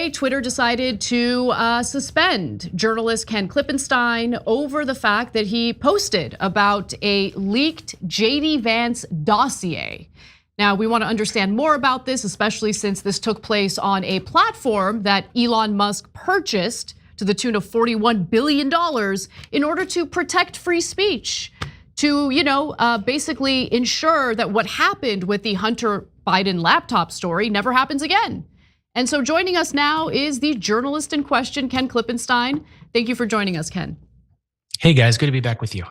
Monday, Twitter decided to suspend journalist Ken Klippenstein over the fact that he posted about a leaked JD Vance dossier. Now, we want to understand more about this, especially since this took place on a platform that Elon Musk purchased to the tune of $41 billion in order to protect free speech, to basically ensure that what happened with the Hunter Biden laptop story never happens again. And so joining us now is the journalist in question, Ken Klippenstein. Thank you for joining us, Ken. Hey guys, good to be back with you.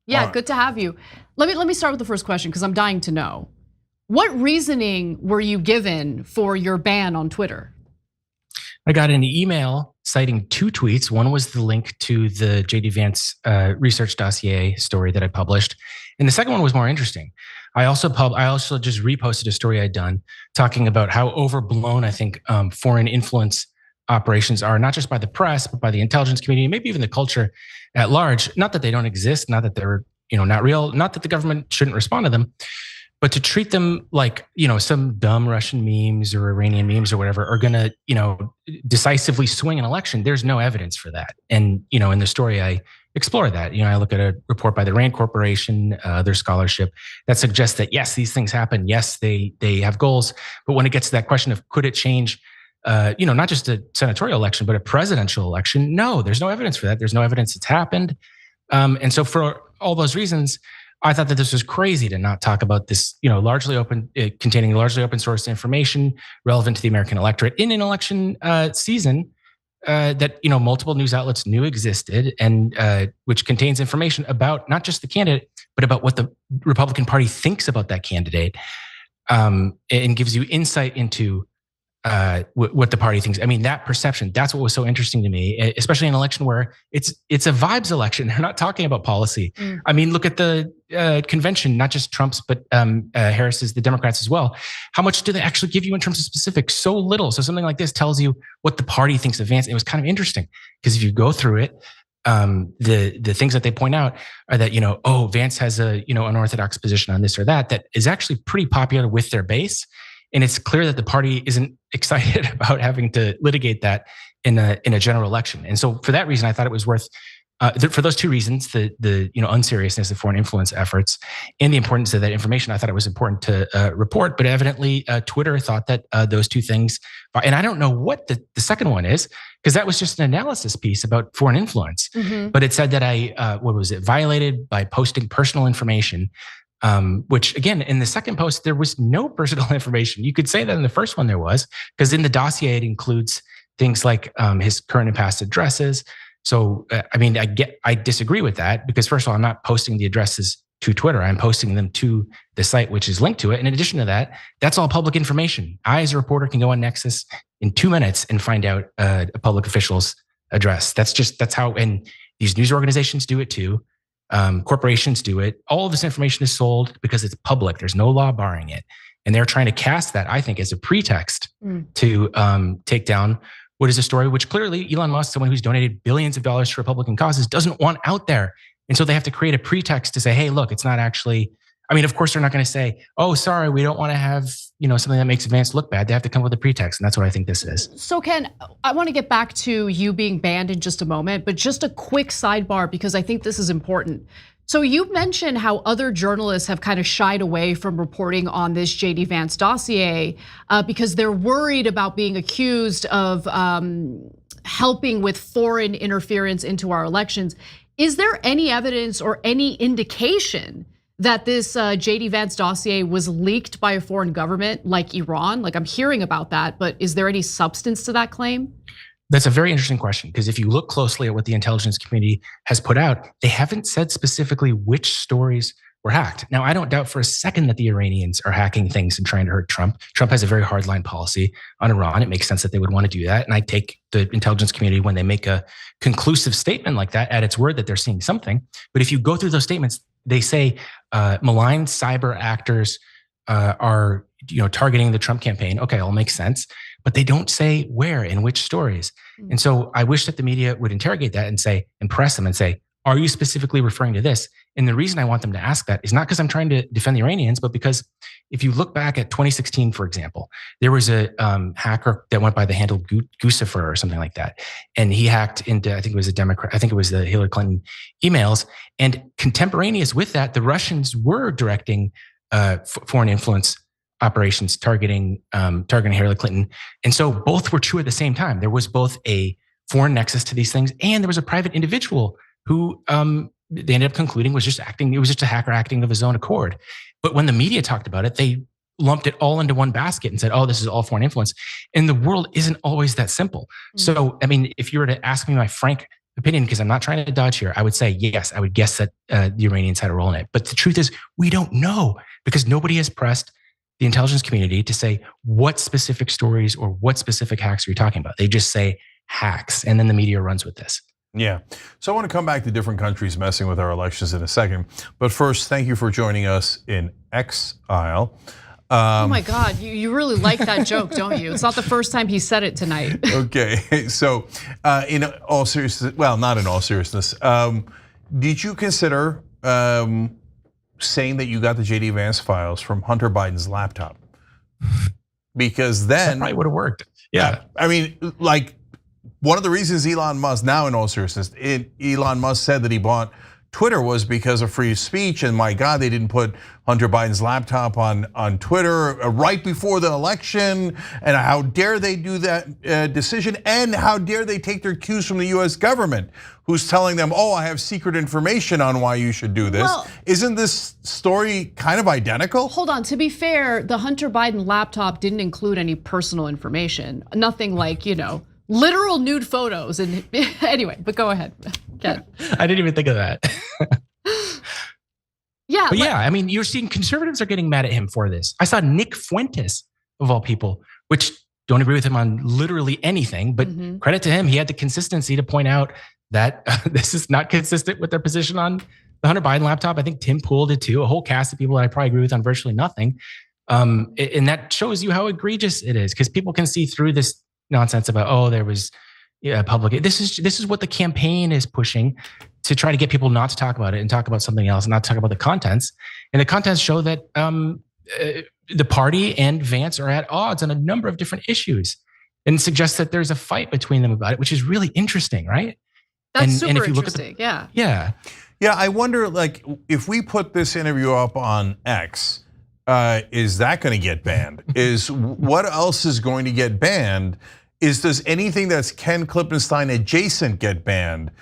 Yeah, good to have you. Let me start with the first question because I'm dying to know. What reasoning were you given for your ban on Twitter? I got an email citing two tweets. One was the link to the JD Vance research dossier story that I published. And the second one was more interesting. I also just reposted a story I'd done talking about how overblown I think foreign influence operations are, not just by the press, but by the intelligence community, maybe even the culture at large. Not that they don't exist, not that they're not real, not that the government shouldn't respond to them, but to treat them like, some dumb Russian memes or Iranian memes or whatever are going to, decisively swing an election. There's no evidence for that. And, in the story, I explore that. I look at a report by the RAND Corporation, their scholarship that suggests that, yes, these things happen. Yes, they have goals. But when it gets to that question of could it change, not just a senatorial election, but a presidential election? No, there's no evidence for that. There's no evidence it's happened. And so for all those reasons, I thought that this was crazy to not talk about this, containing largely open source information relevant to the American electorate in an election season that multiple news outlets knew existed, and which contains information about not just the candidate, but about what the Republican Party thinks about that candidate, and gives you insight into what the party thinks. I mean, that perception, that's what was so interesting to me, especially in an election where it's a vibes election. They're not talking about policy. I mean, look at the convention, not just Trump's, but Harris's, the Democrats as well. How much do they actually give you in terms of specifics? So little. So something like this tells you what the party thinks of Vance. It was kind of interesting because if you go through it, the things that they point out are that, Vance has a, unorthodox position on this or that is actually pretty popular with their base. And it's clear that the party isn't excited about having to litigate that in a general election. And so for that reason, I thought it was worth, for those two reasons, the unseriousness of foreign influence efforts and the importance of that information, I thought it was important to report. But evidently, Twitter thought that those two things, and I don't know what the second one is, because that was just an analysis piece about foreign influence. But it said that I, violated by posting personal information. Which again, in the second post, there was no personal information. You could say that in the first one there was, because in the dossier, it includes things like his current and past addresses. So, I disagree with that because first of all, I'm not posting the addresses to Twitter. I'm posting them to the site, which is linked to it. And in addition to that, that's all public information. I, as a reporter, can go on Nexus in 2 minutes and find out a public official's address. That's how, and these news organizations do it too. Corporations do it. All of this information is sold because it's public. There's no law barring it. And they're trying to cast that, I think, as a pretext to take down what is a story which clearly Elon Musk, someone who's donated billions of dollars to Republican causes, doesn't want out there. And so they have to create a pretext to say, hey, look, it's not actually, of course, they're not going to say, oh, sorry, we don't want to have, something that makes Vance look bad. They have to come with a pretext. And that's what I think this is. So Ken, I want to get back to you being banned in just a moment, but just a quick sidebar, because I think this is important. So you mentioned how other journalists have kind of shied away from reporting on this JD Vance dossier because they're worried about being accused of helping with foreign interference into our elections. Is there any evidence or any indication that this JD Vance dossier was leaked by a foreign government like Iran? Like, I'm hearing about that, but is there any substance to that claim? That's a very interesting question, because if you look closely at what the intelligence community has put out, they haven't said specifically which stories were hacked. Now, I don't doubt for a second that the Iranians are hacking things and trying to hurt Trump. Trump has a very hardline policy on Iran. It makes sense that they would want to do that. And I take the intelligence community, when they make a conclusive statement like that, at its word that they're seeing something. But if you go through those statements, they say malign cyber actors are targeting the Trump campaign. Okay, all makes sense. But they don't say where, in which stories. And so I wish that the media would interrogate that and press them and say, are you specifically referring to this? And the reason I want them to ask that is not because I'm trying to defend the Iranians, but because if you look back at 2016, for example, there was a hacker that went by the handle Guccifer or something like that. And he hacked into, I think it was a Democrat, I think it was the Hillary Clinton emails. And contemporaneous with that, the Russians were directing foreign influence operations targeting Hillary Clinton. And so both were true at the same time. There was both a foreign nexus to these things, and there was a private individual who they ended up concluding was just acting. It was just a hacker acting of his own accord. But when the media talked about it, they lumped it all into one basket and said, "Oh, this is all foreign influence." And the world isn't always that simple. Mm-hmm. So, I mean, if you were to ask me my frank opinion, because I'm not trying to dodge here, I would say yes. I would guess that the Iranians had a role in it. But the truth is, we don't know because nobody has pressed the intelligence community to say what specific stories or what specific hacks are you talking about. They just say hacks, and then the media runs with this. Yeah. So I want to come back to different countries messing with our elections in a second. But first, thank you for joining us in exile. Oh my God, you really like that joke, don't you? It's not the first time he said it tonight. Okay, so in all seriousness, well, not in all seriousness, did you consider saying that you got the JD Vance files from Hunter Biden's laptop? Because then that probably would have worked. Yeah. I mean, like, one of the reasons Elon Musk, now in all seriousness, Elon Musk said that he bought Twitter was because of free speech, and my God, they didn't put Hunter Biden's laptop on Twitter right before the election, and how dare they do that decision, and how dare they take their cues from the US government, who's telling them, oh, I have secret information on why you should do this. Well, isn't this story kind of identical? Hold on, to be fair, the Hunter Biden laptop didn't include any personal information, nothing like, literal nude photos. And anyway, but go ahead, Ken. I didn't even think of that. Yeah. But yeah, I mean, you're seeing conservatives are getting mad at him for this. I saw Nick Fuentes, of all people, which don't agree with him on literally anything, but credit to him, he had the consistency to point out that this is not consistent with their position on the Hunter Biden laptop. I think Tim Pool did too, a whole cast of people that I probably agree with on virtually nothing. And that shows you how egregious it is, because people can see through this nonsense about, oh, there was public. This is what the campaign is pushing to try to get people not to talk about it and talk about something else and not talk about the contents. And the contents show that the party and Vance are at odds on a number of different issues, and suggests that there's a fight between them about it, which is really interesting, right? That's super if you interesting. Yeah. I wonder, like, if we put this interview up on X, is that going to get banned? Is what else is going to get banned? Does anything that's Ken Klippenstein adjacent get banned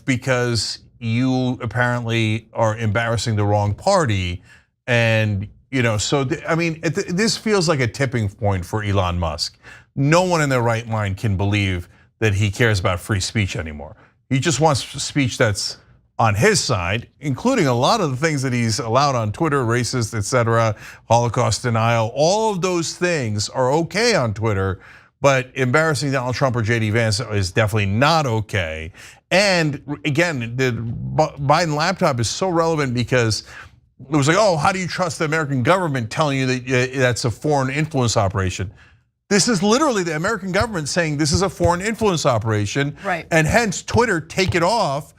because you apparently are embarrassing the wrong party? And so I mean, this feels like a tipping point for Elon Musk. No one in their right mind can believe that he cares about free speech anymore. He just wants speech that's on his side, including a lot of the things that he's allowed on Twitter, racist, etc., Holocaust denial. All of those things are okay on Twitter, but embarrassing Donald Trump or JD Vance is definitely not okay. And again, the Biden laptop is so relevant because it was like, oh, how do you trust the American government telling you that that's a foreign influence operation? This is literally the American government saying this is a foreign influence operation, right? And hence Twitter take it off,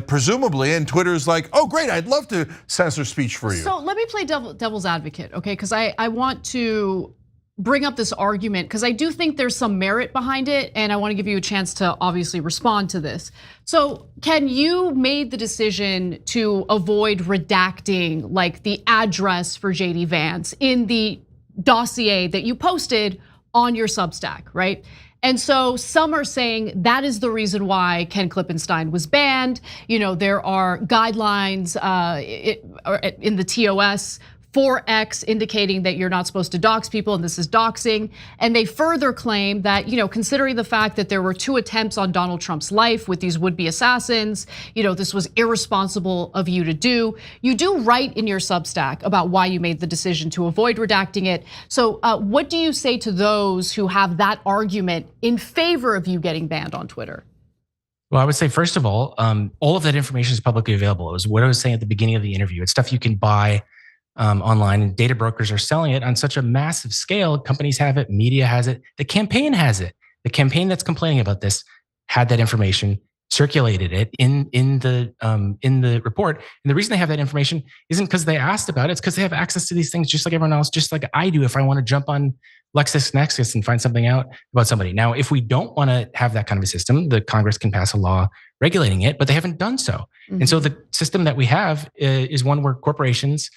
presumably, and Twitter's like, oh great, I'd love to censor speech for you. So let me play devil's advocate, okay? Because I want to bring up this argument because I do think there's some merit behind it, and I want to give you a chance to obviously respond to this. So Ken, you made the decision to avoid redacting like the address for JD Vance in the dossier that you posted on your Substack, right? And so some are saying that is the reason why Ken Klippenstein was banned. There are guidelines in the TOS for X indicating that you're not supposed to dox people, and this is doxing. And they further claim that, considering the fact that there were 2 attempts on Donald Trump's life with these would-be assassins, this was irresponsible of you to do. You do write in your Substack about why you made the decision to avoid redacting it. So what do you say to those who have that argument in favor of you getting banned on Twitter? Well, I would say, first of all of that information is publicly available. It was what I was saying at the beginning of the interview. It's stuff you can buy online, and data brokers are selling it on such a massive scale. Companies have it, media has it, the campaign has it. The campaign that's complaining about this had that information, circulated it in the report. And the reason they have that information isn't because they asked about it. It's because they have access to these things just like everyone else, just like I do if I want to jump on LexisNexis and find something out about somebody. Now, if we don't want to have that kind of a system, the Congress can pass a law regulating it, but they haven't done so. Mm-hmm. And so the system that we have is one where corporations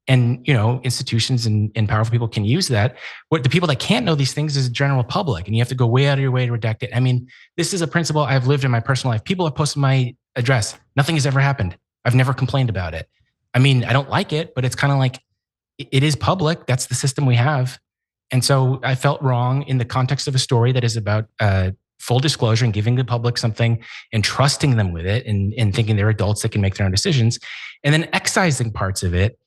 and institutions and powerful people can use that. What the people that can't know these things is the general public, and you have to go way out of your way to redact it. I mean, this is a principle I've lived in my personal life. People have posted my address. Nothing has ever happened. I've never complained about it. I mean, I don't like it, but it's kind of like it is public. That's the system we have. And so I felt wrong in the context of a story that is about full disclosure and giving the public something and trusting them with it and thinking they're adults that can make their own decisions, and then excising parts of it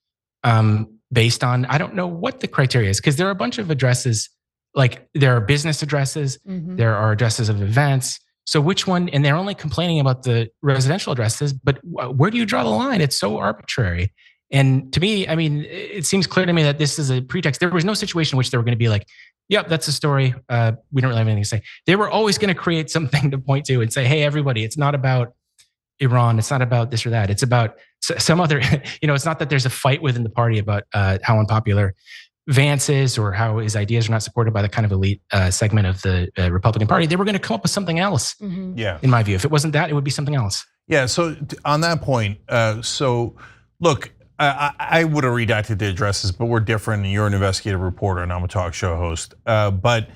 based on, I don't know what the criteria is, because there are a bunch of addresses, like there are business addresses, there are addresses of events. So which one, and they're only complaining about the residential addresses, but where do you draw the line? It's so arbitrary. And to me, I mean, it seems clear to me that this is a pretext. There was no situation in which they were going to be like, yep, that's a story. We don't really have anything to say. They were always going to create something to point to and say, hey, everybody, it's not about Iran. It's not about this or that. It's about some other, it's not that there's a fight within the party about how unpopular Vance is or how his ideas are not supported by the kind of elite segment of the Republican Party. They were going to come up with something else. Yeah. In my view, if it wasn't that, it would be something else. Yeah. So on that point, look, I would have redacted the addresses, but we're different. You're an investigative reporter and I'm a talk show host. But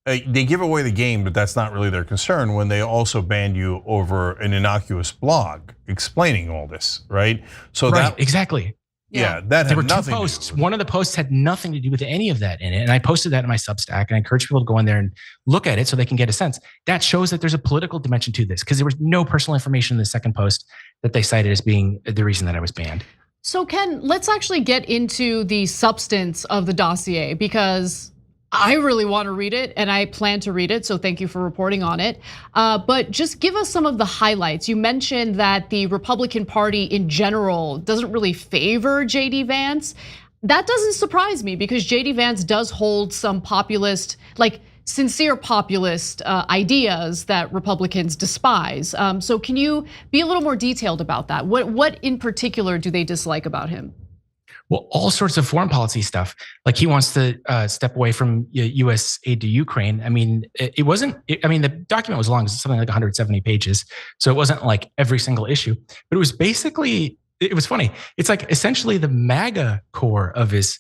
they give away the game, but that's not really their concern when they also banned you over an innocuous blog explaining all this, right? So right, exactly. Yeah, that had there were nothing 2 posts. One of the posts had nothing to do with any of that in it, and I posted that in my Substack, and I encourage people to go in there and look at it so they can get a sense. That shows that there's a political dimension to this, because there was no personal information in the second post that they cited as being the reason that I was banned. So Ken, let's actually get into the substance of the dossier, because I really want to read it and I plan to read it, so thank you for reporting on it. But just give us some of the highlights. You mentioned that the Republican Party in general doesn't really favor JD Vance. That doesn't surprise me, because JD Vance does hold some populist, like sincere populist ideas that Republicans despise. So can you be a little more detailed about that? What in particular do they dislike about him? Well, all sorts of foreign policy stuff. Like he wants to step away from U.S. aid to Ukraine. I mean, it wasn't. I mean, the document was long; it was something like 170 pages. So it wasn't like every single issue, but it was basically. It was funny. It's like essentially the MAGA core of his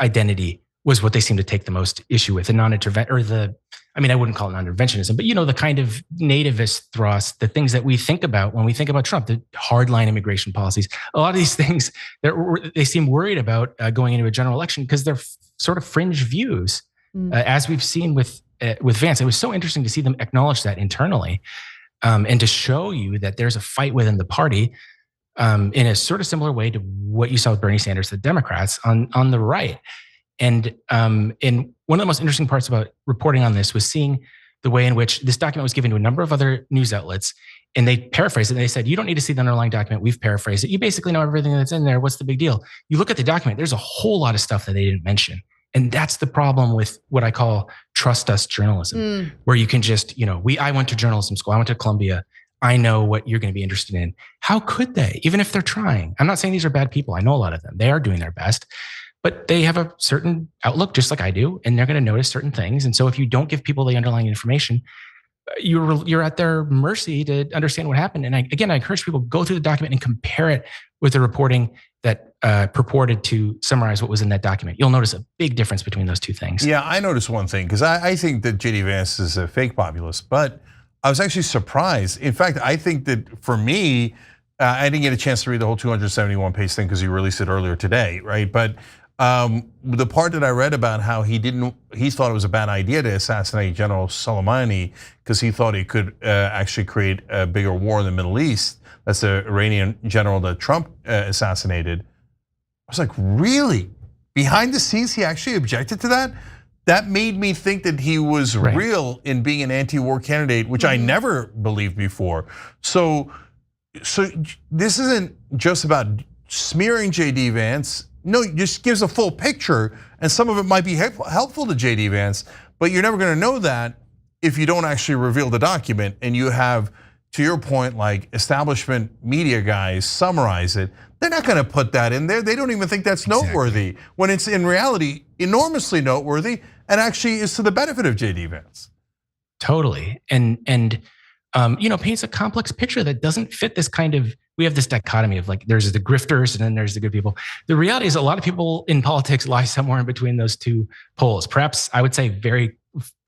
identity was what they seem to take the most issue with, the non-intervention, or the. I mean, I wouldn't call it non-interventionism, but the kind of nativist thrust, the things that we think about when we think about Trump, the hardline immigration policies, a lot of these things, they seem worried about going into a general election because they're sort of fringe views, as we've seen with Vance. It was so interesting to see them acknowledge that internally, and to show you that there's a fight within the party in a sort of similar way to what you saw with Bernie Sanders, the Democrats on the right. And one of the most interesting parts about reporting on this was seeing the way in which this document was given to a number of other news outlets, and they paraphrased it. And they said, you don't need to see the underlying document. We've paraphrased it. You basically know everything that's in there. What's the big deal? You look at the document, there's a whole lot of stuff that they didn't mention. And that's the problem with what I call trust us journalism, where you can just, I went to journalism school. I went to Columbia. I know what you're going to be interested in. How could they, even if they're trying? I'm not saying these are bad people. I know a lot of them. They are doing their best. But they have a certain outlook, just like I do, and they're going to notice certain things. And so if you don't give people the underlying information, you're at their mercy to understand what happened. And I encourage people to go through the document and compare it with the reporting that purported to summarize what was in that document. You'll notice a big difference between those two things. Yeah, I noticed one thing, because I think that JD Vance is a fake populist, but I was actually surprised. In fact, I think that for me, I didn't get a chance to read the whole 271-page thing because you released it earlier today, right? But the part that I read about how he thought it was a bad idea to assassinate General Soleimani because he thought he could actually create a bigger war in the Middle East. That's the Iranian general that Trump assassinated. I was like, really? Behind the scenes, he actually objected to that? That made me think that he was real in being an anti-war candidate, which I never believed before. So this isn't just about smearing JD Vance. No, it just gives a full picture, and some of it might be helpful to JD Vance, but you're never going to know that if you don't actually reveal the document and you have, to your point, like establishment media guys summarize it, they're not going to put that in there. They don't even think that's noteworthy, when it's in reality enormously noteworthy and actually is to the benefit of JD Vance. Totally, and paints a complex picture that doesn't fit this kind of. We have this dichotomy of like there's the grifters and then there's the good people. The reality is a lot of people in politics lie somewhere in between those two poles. Perhaps I would say very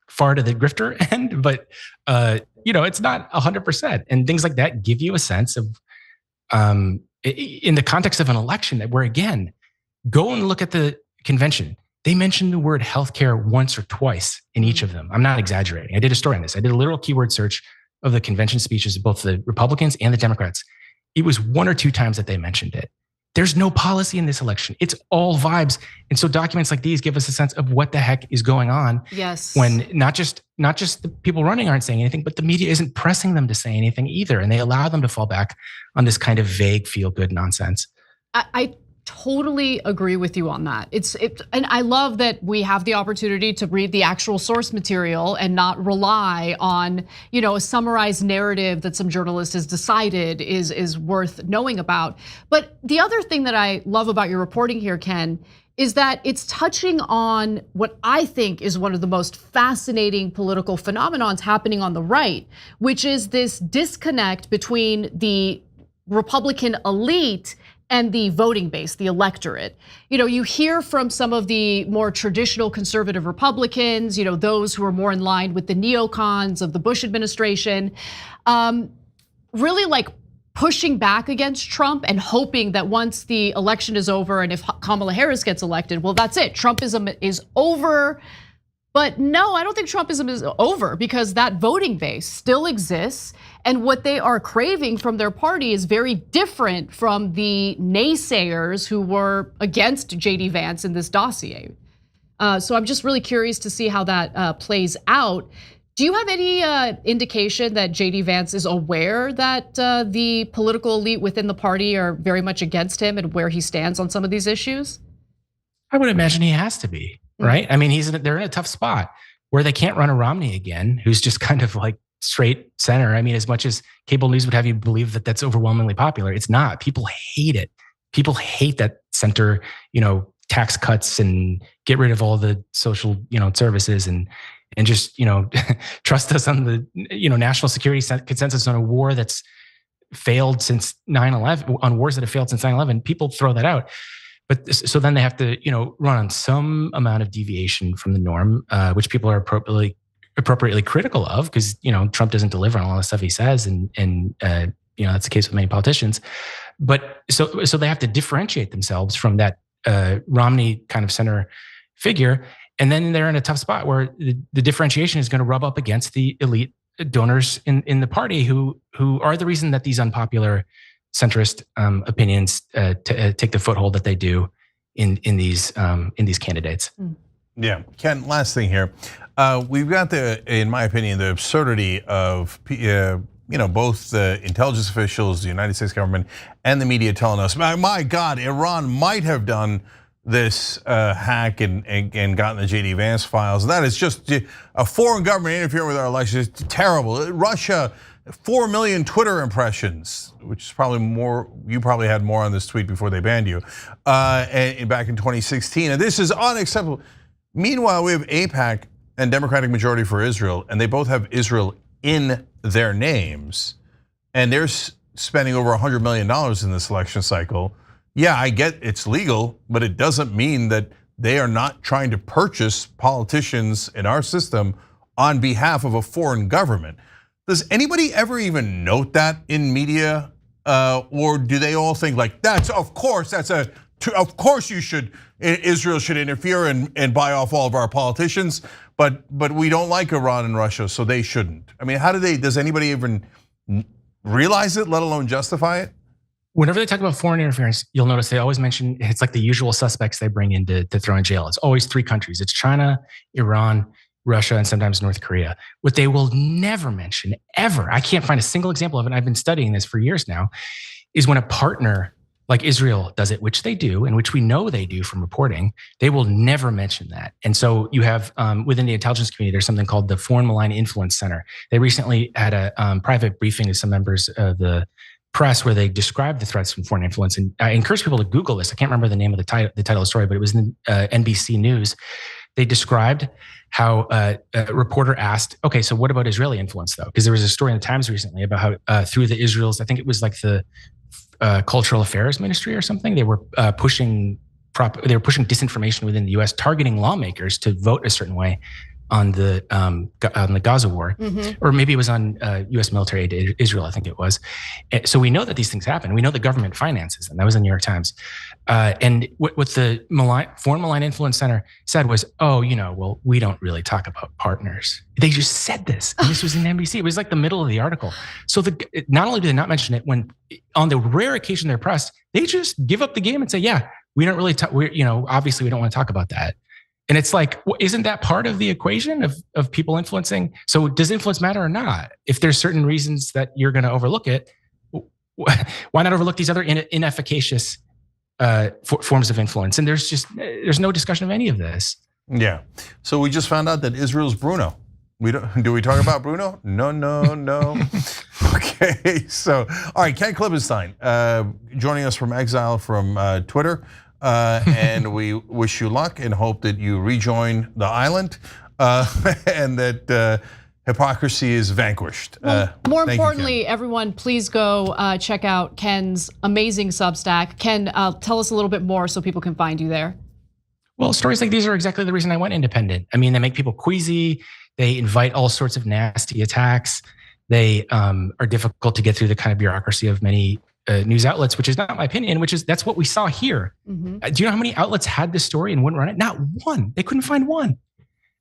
far to the grifter end, but it's not 100%. And things like that give you a sense of, in the context of an election, that where again, go and look at the convention. They mentioned the word healthcare once or twice in each of them. I'm not exaggerating. I did a story on this. I did a literal keyword search of the convention speeches of both the Republicans and the Democrats. It was 1 or 2 times that they mentioned it. There's no policy in this election. It's all vibes. And so documents like these give us a sense of what the heck is going on. Yes. When not just the people running aren't saying anything, but the media isn't pressing them to say anything either. And they allow them to fall back on this kind of vague feel-good nonsense. I totally agree with you on that. And I love that we have the opportunity to read the actual source material and not rely on, a summarized narrative that some journalist has decided is worth knowing about. But the other thing that I love about your reporting here, Ken, is that it's touching on what I think is one of the most fascinating political phenomenons happening on the right, which is this disconnect between the Republican elite and the voting base, the electorate. You hear from some of the more traditional conservative Republicans, those who are more in line with the neocons of the Bush administration, really like pushing back against Trump and hoping that once the election is over and if Kamala Harris gets elected, well, that's it. Trumpism is over. But no, I don't think Trumpism is over, because that voting base still exists. And what they are craving from their party is very different from the naysayers who were against JD Vance in this dossier. So I'm just really curious to see how that plays out. Do you have any indication that JD Vance is aware that the political elite within the party are very much against him and where he stands on some of these issues? I would imagine he has to be, right? I mean, they're in a tough spot where they can't run a Romney again, who's just kind of like straight center. I mean, as much as cable news would have you believe that that's overwhelmingly popular, it's not. People hate it. People hate that center, tax cuts and get rid of all the social, services and just, trust us on the, national security consensus on a war that's failed since 9/11, on wars that have failed since 9/11. People throw that out. But so then they have to, run on some amount of deviation from the norm, which people are appropriately critical of, because Trump doesn't deliver on all the stuff he says, and that's the case with many politicians. But so they have to differentiate themselves from that Romney kind of center figure, and then they're in a tough spot where the differentiation is going to rub up against the elite donors in the party who are the reason that these unpopular centrist opinions take the foothold that they do in these candidates. Yeah, Ken. Last thing here, we've got in my opinion, the absurdity of both the intelligence officials, the United States government, and the media telling us, my God, Iran might have done this hack and gotten the JD Vance files. That is just a foreign government interfering with our elections. It's terrible. Russia. 4 million Twitter impressions, which is probably more. You probably had more on this tweet before they banned you, and back in 2016. And this is unacceptable. Meanwhile, we have AIPAC and Democratic Majority for Israel, and they both have Israel in their names, and they're spending over $100 million in this election cycle. Yeah, I get it's legal, but it doesn't mean that they are not trying to purchase politicians in our system on behalf of a foreign government. Does anybody ever even note that in media, or do they all think like of course Israel should interfere and buy off all of our politicians, but we don't like Iran and Russia, so they shouldn't. I mean, does anybody even realize it, let alone justify it? Whenever they talk about foreign interference, you'll notice they always mention it's like the usual suspects they bring in to throw in jail. It's always 3 countries. It's China, Iran, Russia, and sometimes North Korea. What they will never mention, ever, I can't find a single example of it, and I've been studying this for years now, is when a partner like Israel does it, which they do, and which we know they do from reporting, they will never mention that. And so you have within the intelligence community, there's something called the Foreign Malign Influence Center. They recently had a private briefing with some members of the press where they described the threats from foreign influence. And I encourage people to Google this. I can't remember the name of the title of the story, but it was in NBC News. They described how a reporter asked, okay, so what about Israeli influence though? Because there was a story in the Times recently about how through the Israel's, I think it was like the Cultural Affairs Ministry or something, they were pushing disinformation within the U.S., targeting lawmakers to vote a certain way on the Gaza war, or maybe it was on U.S. military aid to Israel, I think it was. So we know that these things happen. We know the government finances them. That was in the New York Times. And what the Foreign Malign Influence Center said was, oh, well, we don't really talk about partners. They just said this, and this was in NBC. It was like the middle of the article. So not only did they not mention it, when on the rare occasion they're pressed, they just give up the game and say, yeah, we don't really talk. Obviously we don't want to talk about that. And it's like, isn't that part of the equation of people influencing? So does influence matter or not? If there's certain reasons that you're going to overlook it, why not overlook these other inefficacious forms of influence? And there's no discussion of any of this. Yeah. So we just found out that Israel's Bruno. Do we talk about Bruno? No. Okay. So, all right, Ken Klippenstein joining us from exile from Twitter. And we wish you luck and hope that you rejoin the island and that hypocrisy is vanquished. More importantly, everyone, please go check out Ken's amazing Substack. Ken, tell us a little bit more so people can find you there. Well, stories like these are exactly the reason I went independent. I mean, they make people queasy. They invite all sorts of nasty attacks. They are difficult to get through the kind of bureaucracy of many news outlets, which is not my opinion, that's what we saw here. Do you know how many outlets had this story and wouldn't run it? Not one. They couldn't find one.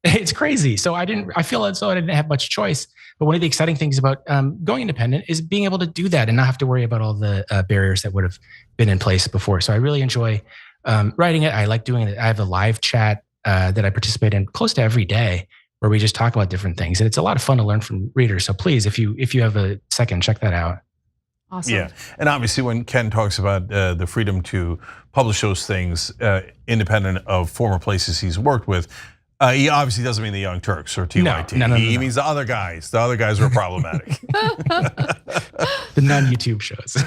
It's crazy. So I feel as though I didn't have much choice. But one of the exciting things about going independent is being able to do that and not have to worry about all the barriers that would have been in place before. So I really enjoy writing it. I like doing it. I have a live chat that I participate in close to every day where we just talk about different things. And it's a lot of fun to learn from readers. So please, if you have a second, check that out. Awesome. Yeah, and obviously when Ken talks about the freedom to publish those things independent of former places he's worked with, he obviously doesn't mean the Young Turks or TYT. No. He means the other guys. The other guys were problematic. The non-YouTube shows.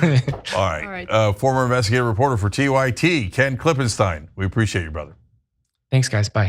All right. Former investigative reporter for TYT, Ken Klippenstein. We appreciate you, brother. Thanks, guys. Bye.